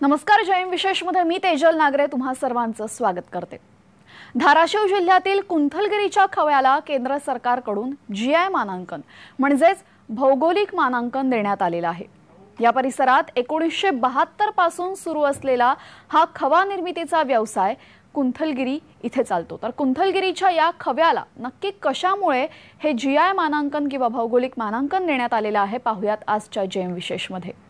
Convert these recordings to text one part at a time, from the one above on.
नमस्कार, जयम विशेषमध्ये मी तेजल नागरे तुम्हा सर्वांचं स्वागत करते। धाराशिव जिल्ह्यातील कुंथलगिरीच्या खव्याला केंद्र सरकारकडून जीआय मानांकन म्हणजेच भौगोलिक मानांकन देण्यात आलेलं आहे। या परिसरात 1972 पासून सुरू असलेला हा खवा निर्मितीचा व्यवसाय कुंथलगिरी इथे चालतो। तर कुंथलगिरीच्या या खव्याला नक्की कशामुळे हे जीआय मानांकन किंवा भौगोलिक मानांकन देण्यात आलेलं आहे पाहूयात आजच्या जयम विशेषमध्ये।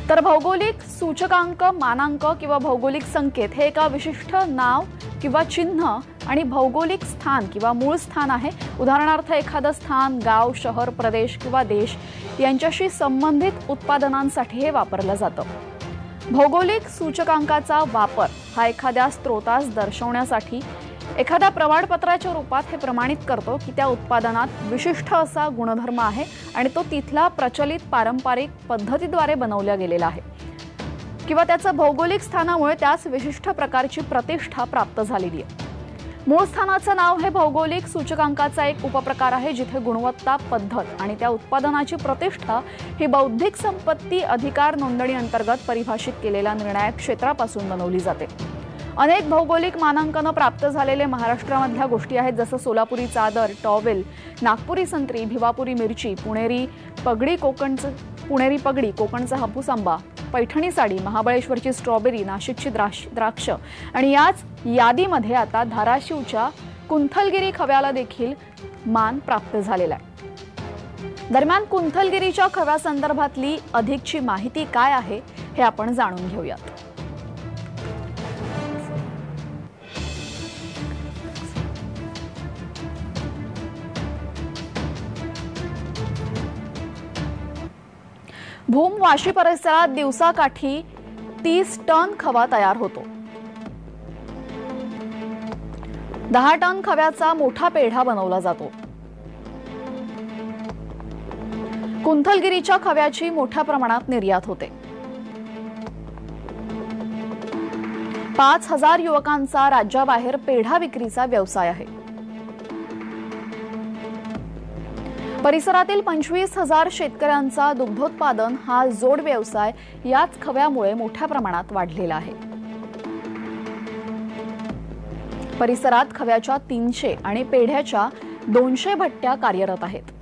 तर भौगोलिक सूचकांक मानांक किंवा भौगोलिक संकेत हे एका विशिष्ट नाव किंवा चिन्ह आणि भौगोलिक स्थान किंवा मूळ स्थान आहे। उदाहरणार्थ एखादं स्थान, गाव, शहर, प्रदेश किंवा देश यांच्याशी संबंधित उत्पादनांसाठी हे वापरलं जातं। भौगोलिक सूचकांकाचा वापर हा एखाद्या स्त्रोतास दर्शवण्यासाठी एखाद्या प्रमाणपत्राच्या रूपात हे प्रमाणित करतो की त्या उत्पादनात विशिष्ट असा गुणधर्म आहे आणि तो तिथला प्रचलित पारंपरिक पद्धतीद्वारे बनवला गेलेला आहे किंवा त्याच्या भौगोलिक स्थानामुळे त्यास विशिष्ट प्रकारची प्रतिष्ठा प्राप्त झालेली आहे। मूळ स्थानाचं नाव हे भौगोलिक सूचकांकाचा एक उपप्रकार आहे जिथे गुणवत्ता, पद्धत आणि त्या उत्पादनाची प्रतिष्ठा ही बौद्धिक संपत्ती अधिकार नोंदणी अंतर्गत परिभाषित केलेल्या निर्णायक क्षेत्रापासून बनवली जाते। अनेक भौगोलिक मानांकन प्राप्त झालेले महाराष्ट्रामधल्या गोष्टी आहेत, जसं सोलापुरी चादर, टॉवेल, नागपुरी संत्री, भिवापुरी मिरची, पुणेरी पगडी, कोकणचा हापूस आंबा, पैठणी साडी, महाबळेश्वरची स्ट्रॉबेरी, नाशिकची द्राक्ष आणि याच यादीमध्ये आता धाराशिवच्या कुंथलगिरी खव्याला देखील मान प्राप्त झालेला आहे। दरम्यान कुंथलगिरीच्या खव्यासंदर्भातली अधिकची माहिती काय आहे हे आपण जाणून घेऊयात। भूम वाशी परिसरात दिवसाकाठी 30 टन खवा तयार होतो। 10 टन खव्याचा मोठा पेढा बनवला जातो। कुंथलगिरीच्या खव्याची मोठ्या प्रमाणात निर्यात होते। 5000 युवकांचा राज्याबाहेर पेढा विक्रीचा व्यवसाय आहे। परिसरातील 25,000 शेतकऱ्यांचा दुग्धोत्पादन हा जोड व्यवसाय याच खव्यामुळे मोठ्या प्रमाणात वाढलेला आहे। परिसरात खव्याच्या 300 आणि पेढ्याच्या 200 भट्ट्या कार्यरत आहेत।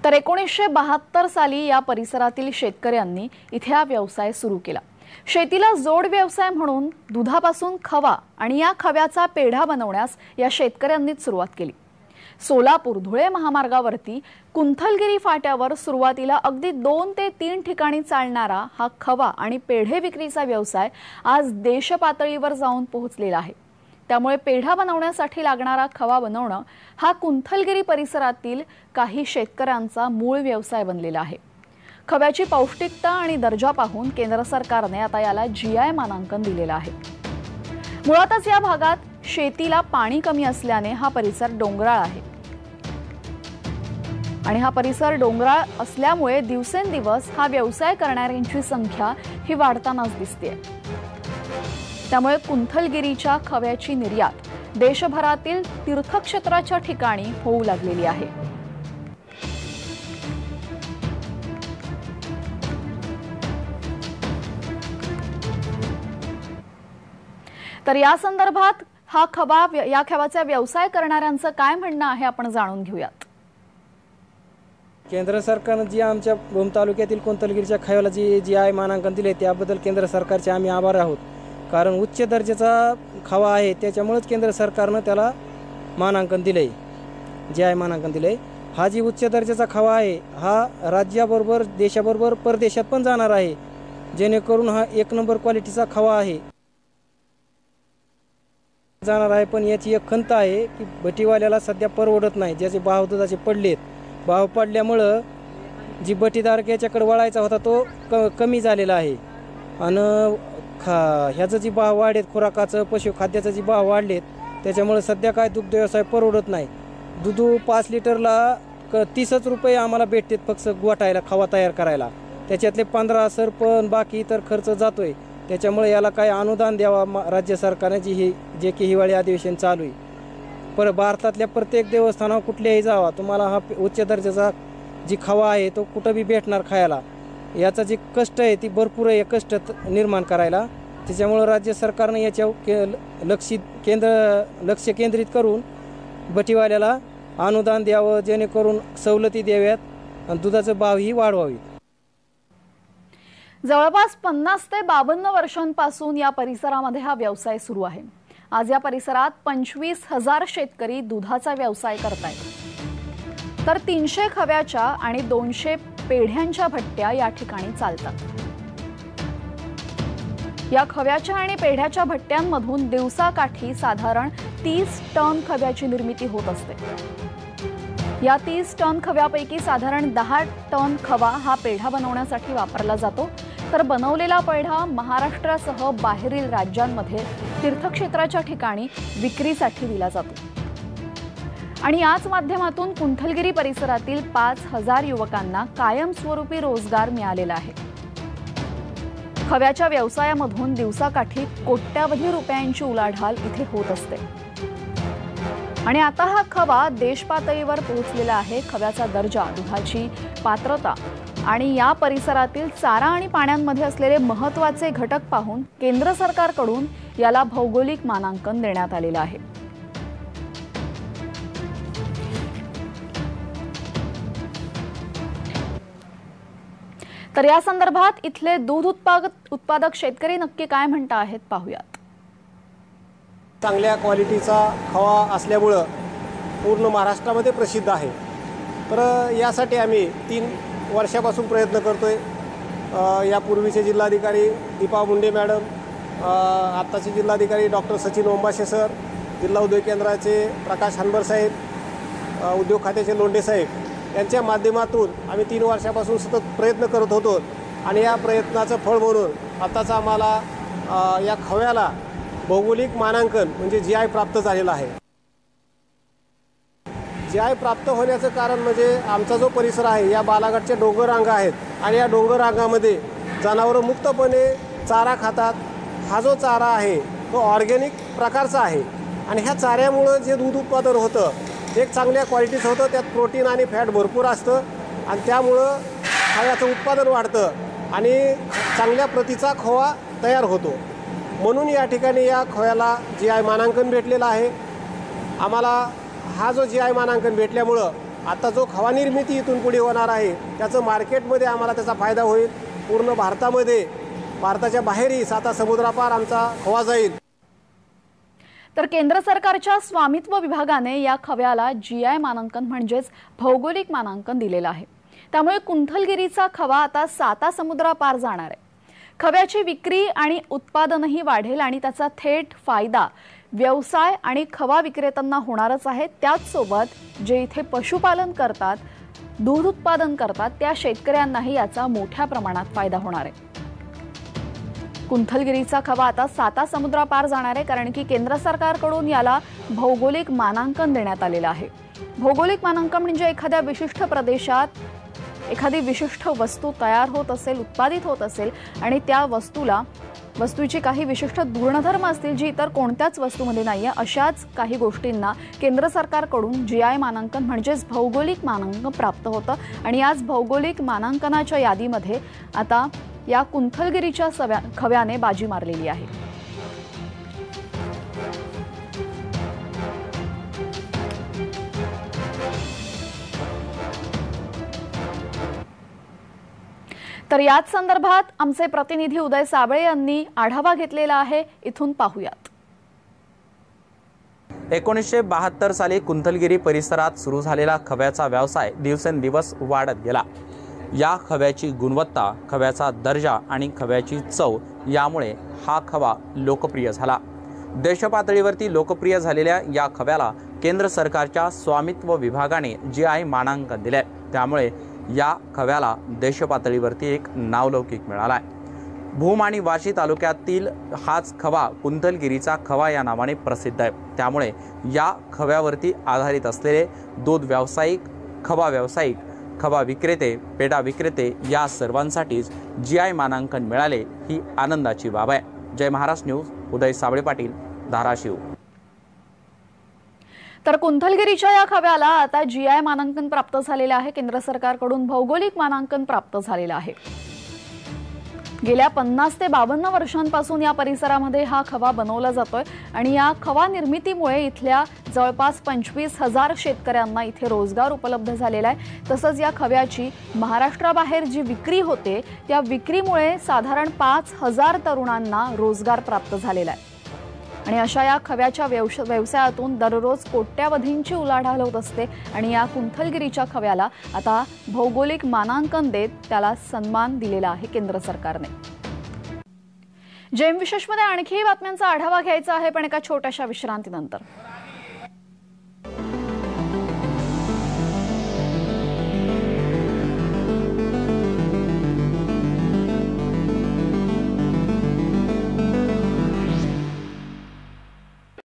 तर 1972 साली या परिसरातील शेतकऱ्यांनी इथे हा व्यवसाय सुरू केला। शेतीला जोड व्यवसाय म्हणून दुधापासून खवा आणि या खव्याचा पेढा बनवण्यास या शेतकऱ्यांनीच सुरुवात केली। सोलापूर धुळे महामार्गावरती कुंथलगिरी फाट्यावर सुरुवातीला अगदी 2 ते 3 ठिकाणी चालणारा हा खवा आणि पेढे विक्रीचा व्यवसाय आज देशपातळीवर जाऊन पोहोचलेला आहे। त्यामुळे पेढा बनवण्यासाठी लागणारा खवा बनवणं हा कुंथलगिरी परिसरातील काही शेतकऱ्यांचा मूळ व्यवसाय बनलेला आहे। खव्याची पौष्टिकता आणि दर्जा पाहून केंद्र सरकारने आता याला जीआय मानांकन दिलेलं आहे। मुळातच या भागात शेतीला पाणी कमी असल्याने हा परिसर डोंगराळ आहे आणि हा परिसर डोंगराळ असल्यामुळे दिवसेंदिवस हा व्यवसाय करणाऱ्यांची संख्या ही वाढतानाच दिसते। त्यामुळे कुंथलगिरीच्या खव्याची निर्यात देशभरातील तीर्थक्षेत्राच्या ठिकाणी होऊ लागलेली आहे। तर या संदर्भात या खव्याचा व्यवसाय करणाऱ्यांचं काय म्हणणं आहे आपण जाणून घेऊयात। केंद्र सरकारने जी आमच्या भूम तालुक्यातील कुंथलगिरीच्या खव्याला जी जीआय मानांकन दिले त्याबद्दल केंद्र सरकारचे आम्ही आभार आहोत। कारण उच्च दर्जाचा खवा आहे त्याच्यामुळेच केंद्र सरकारने त्याला मानांकन दिले, जीआय मानांकन दिले। हा जी उच्च दर्जाचा खवा आहे हा राज्याबरोबर देशाबरोबर परदेशात पण जाणार आहे, जेणेकरून हा 1 नंबर क्वालिटीचा खवा आहे जाणार आहे। पण याची एक खंत आहे की बटीवाल्याला सध्या परवडत नाही, ज्याचे भाव दुधाचे पडलेत, भाव पडल्यामुळं जी बटीदार याच्याकडे वळायचा होता तो कमी झालेला आहे आणि ह्याचं जी भाव वाढलेत, खुराकाचं पशुखाद्याचं जी भाव वाढलेत त्याच्यामुळे सध्या काय दुग्ध व्यवसाय परवडत नाही। दूध 5 लिटरला 30 रुपये आम्हाला भेटतात फक्त गोठायला, खवा तयार करायला, त्याच्यातले 15 सरपण बाकी इतर खर्च जातोय। त्याच्यामुळे याला काय अनुदान द्यावा राज्य सरकारने जे की हिवाळी अधिवेशन चालू आहे. भारतातल्या प्रत्येक देवस्थानावर कुठल्याही जावा, तुम्हाला हा उच्च दर्जाचा जी खवा आहे तो कुठं बी भेटणार खायला. याचा जे कष्ट आहे ती भरपूर आहे कष्ट निर्माण करायला. त्याच्यामुळं राज्य सरकारने याच्यावर लक्ष केंद्रित करून बटीवाल्याला अनुदान द्यावं, जेणेकरून सवलती द्याव्यात आणि दुधाचा भावही वाढवावी. जवळपास 50 ते 52 वर्षांपासून या परिसरामध्ये हा व्यवसाय सुरू आहे. आज या परिसरात 25,000 शेतकरी दुधाचा व्यवसाय करतायत. तर 300 खव्याच्या आणि 200 पेढ्यांच्या भट्ट्या या ठिकाणी चालतात. या खव्याच्या आणि पेढ्याच्या भट्ट्यांमधून दिवसाकाठी साधारण 30 टन खव्याची निर्मिती होत असते. या 30 टन खव्यापैकी साधारण 10 टन खवा हा पेढा बनवण्यासाठी वापरला जातो. तर बनवलेला पेढा महाराष्ट्रासह बाहेरील राज्यांमध्ये तीर्थक्षेत्राच्या ठिकाणी विक्रीसाठी दिला जातो. आणि याच माध्यमातून कुंथलगिरी परिसरातील 5,000 युवकांना कायमस्वरूपी रोजगार मिळालेला आहे. खव्याच्या व्यवसायामधून दिवसाकाठी कोट्यावधी रुपयांची उलाढाल इथे होत असते. आणि आता हा खवा देशपातळीवर पोहोचलेला आहे. खव्याचा दर्जा, दुधाची पात्रता आणि या परिसरातील चारा आणि पाण्यांमध्ये असलेले महत्त्वाचे घटक पाहून केंद्र सरकारकडून याला भौगोलिक मानांकन देण्यात आलेलं आहे. तर या संदर्भात इथले दूध उत्पादक शेतकरी नक्की काय म्हणता आहेत पाहूयात. चांगल्या क्वालिटीचा खवा असल्यामुळं पूर्ण महाराष्ट्रामध्ये प्रसिद्ध आहे. तर यासाठी आम्ही 3 वर्षापासून प्रयत्न करतोय. यापूर्वीचे जिल्हाधिकारी दीपा मुंडे मॅडम, आत्ताचे जिल्हाधिकारी डॉक्टर सचिन ओंबाशे सर, जिल्हा उद्योग केंद्राचे प्रकाश हनबर साहेब, उद्योग खात्याचे लोंढे साहेब यांच्या माध्यमातून आम्ही 3 वर्षापासून सतत प्रयत्न करत होतो. आणि या प्रयत्नाचं फळ म्हणून आताच आम्हाला या खव्याला भौगोलिक मानांकन म्हणजे GI प्राप्त झालेलं आहे. GI प्राप्त होण्याचं कारण म्हणजे आमचा जो परिसर आहे या बालाघाटच्या डोंगर रांगा आहेत आणि या डोंगर रांगामध्ये जनावरं मुक्तपणे चारा खातात. हा जो चारा आहे तो ऑर्गॅनिक प्रकारचा आहे आणि ह्या चाऱ्यामुळं जे दूध उत्पादन होतं एक चांगल्या क्वालिटीचं होतं. त्यात प्रोटीन आणि फॅट भरपूर असतं आणि त्यामुळं खव्याचं उत्पादन वाढतं आणि चांगल्या प्रतीचा खवा तयार होतो. म्हणून या ठिकाणी या खव्याला GI मानांकन भेटलेलं आहे. आम्हाला हा जो GI मानांकन भेटल्यामुळं आता जो खवा निर्मिती इथून पुढे होणार आहे त्याचं मार्केटमध्ये आम्हाला त्याचा फायदा होईल. पूर्ण भारतामध्ये, भारताच्या बाहेरही 7 समुद्रापार आमचा खवा जाईल. तर केंद्र सरकारच्या स्वामित्व विभागाने या खव्याला GI मानांकन म्हणजेच भौगोलिक मानांकन दिलेलं आहे. त्यामुळे कुंथलगिरीचा खवा आता 7 समुद्रापार जाणार आहे. खव्याची विक्री आणि उत्पादनही वाढेल आणि त्याचा थेट फायदा व्यवसाय आणि खवा विक्रेत्यांना होणारच आहे. त्याचसोबत जे इथे पशुपालन करतात, दूध उत्पादन करतात त्या शेतकऱ्यांनाही याचा मोठ्या प्रमाणात फायदा होणार आहे. कुंथलगिरीचा खवा आता 7 समुद्रापार जाणार आहे कारण की केंद्र सरकारकडून याला भौगोलिक मानांकन देण्यात आलेलं आहे. भौगोलिक मानांकन म्हणजे एखाद्या विशिष्ट प्रदेशात एखादी विशिष्ट वस्तू तयार होत असेल, उत्पादित होत असेल आणि त्या वस्तूची काही विशिष्ट गुणधर्म असतील जी इतर कोणत्याच वस्तूमध्ये नाहीये, अशाच काही गोष्टींना केंद्र सरकारकडून GI मानांकन म्हणजेच भौगोलिक मानांकन प्राप्त होतं. आणि आज भौगोलिक मानांकनाच्या यादीमध्ये आता या कुंथलगिरीच्या खव्याने बाजी मारलेली आहे. तर याच संदर्भात आमचे प्रतिनिधी उदय साबळे यांनी आढावा घेतलेला आहे. इथून पाहूयात. 1972 साली कुंथलगिरी परिसरात सुरू झालेला खव्याचा व्यवसाय दिवसेंदिवस वाढत गेला. या खव्याची गुणवत्ता, खव्याचा दर्जा आणि खव्याची चव यामुळे हा खवा लोकप्रिय झाला. देशपातळीवरती लोकप्रिय झालेल्या या खव्याला केंद्र सरकारच्या स्वामित्व विभागाने GI मानांकन दिले. त्यामुळे या खव्याला देशपातळीवरती एक नावलौकिक मिळाला आहे. भूम आणि वाशी तालुक्यातील हाच खवा कुंथलगिरीचा खवा या नावाने प्रसिद्ध आहे. त्यामुळे या खव्यावरती आधारित असलेले दूध व्यावसायिक, खवा व्यावसायिक खवा विक्रेते, पेढा विक्रेते या सर्वांसाठीच GI मानांकन मिळाले ही आनंदाची बाब आहे. जय महाराष्ट्र न्यूज, उदय साबळे पाटील, धाराशिव. तर कुंथलगिरीच्या या खव्याला आता GI मानांकन प्राप्त झालेले आहे. केंद्र सरकारकडून भौगोलिक मानांकन प्राप्त झालेलं आहे. गेल्या 50 ते 52 वर्षांपासून या परिसरामध्ये हा खवा बनवला जातोय आणि या खवा निर्मितीमुळे इथल्या जवळपास 25,000 शेतकऱ्यांना इथे रोजगार उपलब्ध झालेला आहे. तसंच या खव्याची महाराष्ट्राबाहेर जी विक्री होते त्या विक्रीमुळे साधारण 5,000 तरुणांना रोजगार प्राप्त झालेला आहे. आणि अशा या खव्याच्या व्यवसायातून दररोज कोट्यावधींची उलाढाल होत असते आणि या कुंथलगिरीच्या खव्याला आता भौगोलिक मानांकन देत त्याला सन्मान दिलेला आहे केंद्र सरकारने. जेम विशेषमध्ये आणखी बातम्यांचा आढावा घ्यायचा आहे, पण एका छोट्याशा विश्रांतीनंतर.